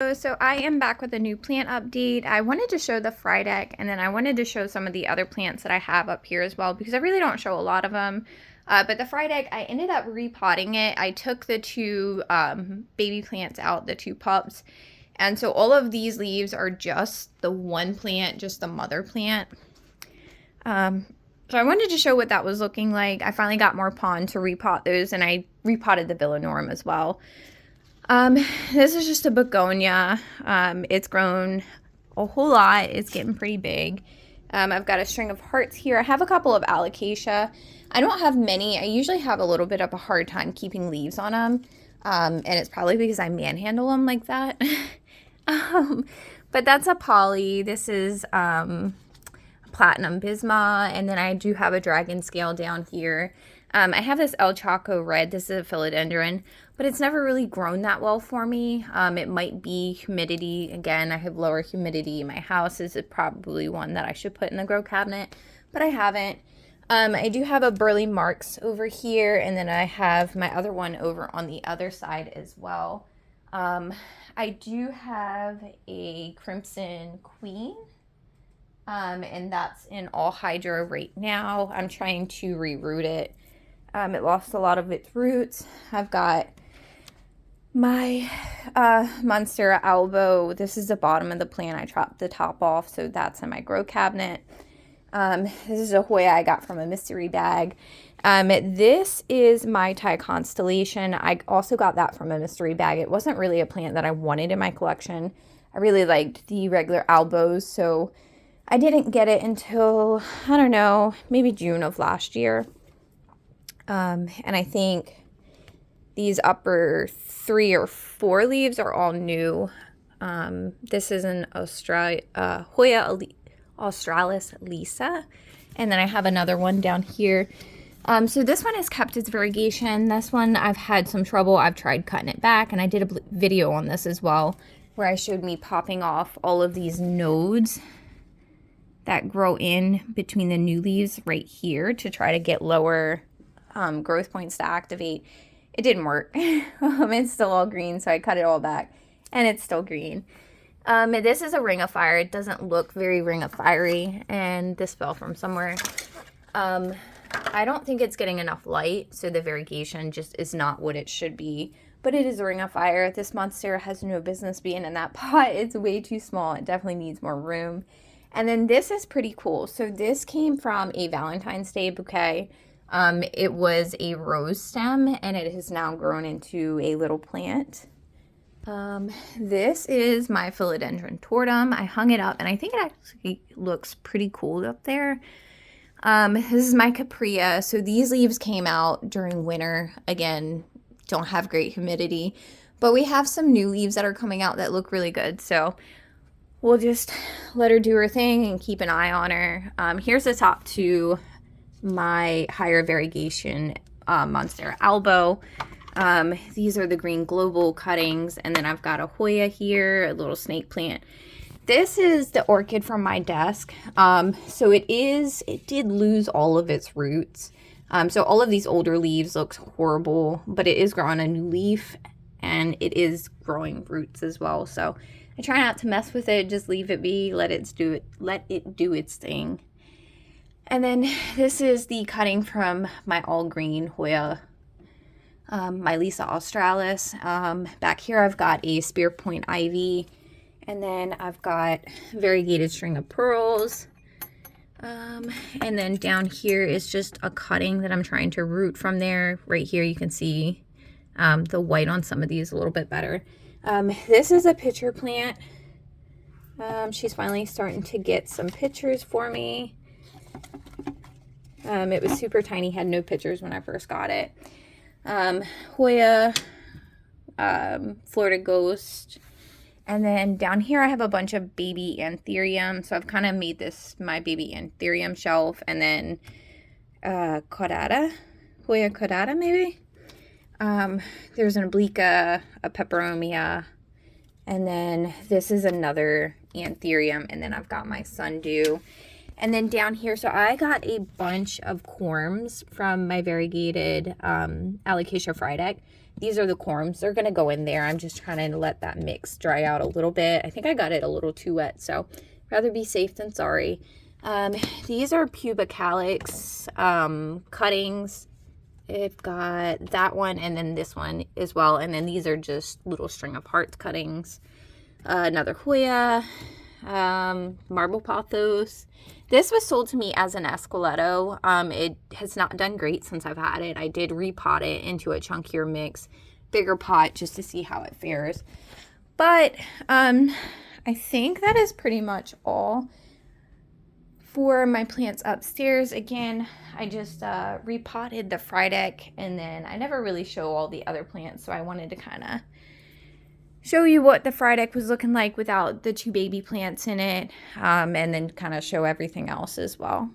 So I am back with a new plant update. I wanted to show the Frydek, and then I wanted to show some of the other plants that I have up here as well, because I really don't show a lot of them. But the Frydek, I ended up repotting it. I took the two baby plants out, the two pups. And so all of these leaves are just the one plant, just the mother plant. So I wanted to show what that was looking like. I finally got more pond to repot those, and I repotted the Villanorum as well. This is just a begonia. It's grown a whole lot. It's getting pretty big. I've got a string of hearts here. I have a couple of alocasia. I don't have many. I usually have a little bit of a hard time keeping leaves on them. And it's probably because I manhandle them like that. But that's a poly. This is platinum bisma. And then I do have a dragon scale down here. I have this El Chaco red. This is a philodendron, but it's never really grown that well for me. It might be humidity. Again, I have lower humidity in my house. This is probably one that I should put in the grow cabinet, but I haven't. I do have a Burley Marks over here, and then I have my other one over on the other side as well. I do have a Crimson Queen, and that's in all hydro right now. I'm trying to reroot it. It lost a lot of its roots. I've got my Monstera albo. This is the bottom of the plant. I chopped the top off, so that's in my grow cabinet. This is a Hoya I got from a mystery bag. This is my Thai constellation. I also got that from a mystery bag. It wasn't really a plant that I wanted in my collection. I really liked the regular albos, so I didn't get it until, I don't know, maybe June of last year. And I think these upper 3 or 4 leaves are all new. This is an Hoya Australis Lisa. And then I have another one down here. So this one has kept its variegation. This one I've had some trouble. I've tried cutting it back, and I did a video on this as well, where I showed me popping off all of these nodes that grow in between the new leaves right here to try to get lower growth points to activate. It didn't work. It's still all green, so I cut it all back, and it's still green. This is a ring of fire. It doesn't look very ring of fiery, and this fell from somewhere. I don't think it's getting enough light, so the variegation just is not what it should be, but it is a ring of fire. This Monstera has no business being in that pot. It's way too small. It definitely needs more room. And then this is pretty cool. So this came from a Valentine's Day bouquet. It was a rose stem, and it has now grown into a little plant. This is my philodendron tortum. I hung it up, and I think it actually looks pretty cool up there. This is my capria. So these leaves came out during winter. Again, don't have great humidity, but we have some new leaves that are coming out that look really good. So we'll just let her do her thing and keep an eye on her. Here's the top two, my higher variegation Monstera albo. These are the green global cuttings, and then I've got a Hoya here, a little snake plant. This is the orchid from my desk. So it did lose all of its roots. So all of these older leaves looks horrible, but it is growing a new leaf, and it is growing roots as well. So I try not to mess with it, just leave it be, let it do its thing. And then this is the cutting from my all green Hoya, my Lisa Australis. Back here I've got a spear point ivy, and then I've got variegated string of pearls. And then down here is just a cutting that I'm trying to root from there. Right here you can see the white on some of these a little bit better. This is a pitcher plant. She's finally starting to get some pictures for me. It was super tiny, had no pictures when I first got it. Hoya, Florida Ghost. And then down here I have a bunch of baby anthurium. So I've kind of made this my baby anthurium shelf. And then Caudata, Hoya Caudata maybe. There's an obliqua, a peperomia, and then this is another anthurium, and then I've got my sundew. And then down here, so I got a bunch of corms from my variegated Alocasia Frydek. these are the corms. They're going to go in there. I'm just trying to let that mix dry out a little bit. I think I got it a little too wet, so rather be safe than sorry. These are pubicalyx cuttings. I've got that one and then this one as well. And then these are just little string of hearts cuttings. Another Hoya, marble pothos. This was sold to me as an Esqueleto. It has not done great since I've had it. I did repot it into a chunkier mix, bigger pot, just to see how it fares. But I think that is pretty much all for my plants upstairs. Again, I just repotted the Frydek, and then I never really show all the other plants, so I wanted to kind of show you what the Frydek was looking like without the 2 baby plants in it, and then kind of show everything else as well.